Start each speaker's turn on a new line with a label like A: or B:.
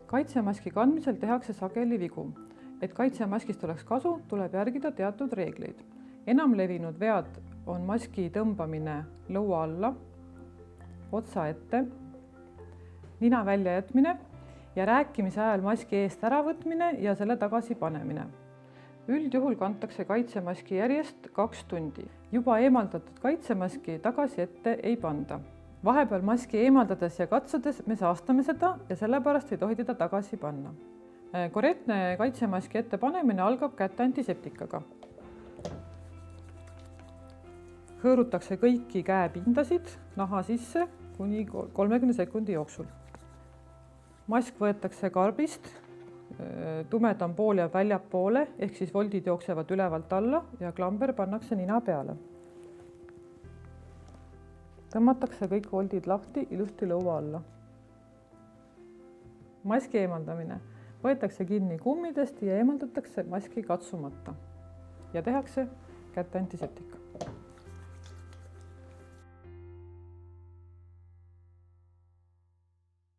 A: Kaitsemaski kandmisel tehakse sageli vigu. Et kaitsemaskist oleks kasu, tuleb järgida teatud reegleid. Enam levinud vead on maski tõmbamine lõua alla, otsa ette, nina välja jätmine ja rääkimise ajal maski eest äravõtmine ja selle tagasi panemine. Üldjuhul kantakse kaitsemaski järjest 2 tundi. Juba eemaldatud kaitsemaski tagasi ette ei panda. Vahepeal maski eemaldades ja katsudes me saastame seda ja sellepärast ei tohi teda tagasi panna. Korrektne kaitsemaski ette panemine algab käte antiseptikaga. Hõõrutakse kõiki käepindasid naha sisse kuni 30 sekundi jooksul. Mask võetakse karbist, tumedam pool jääb väljapoole ehk siis voldid jooksevad ülevalt alla ja klamber pannakse nina peale. Tõmmatakse kõik voldid lahti ilusti lõua alla. Maski eemaldamine. Võetakse kinni kummidest ja eemaldatakse maski katsumata ja tehakse käte antiseptika.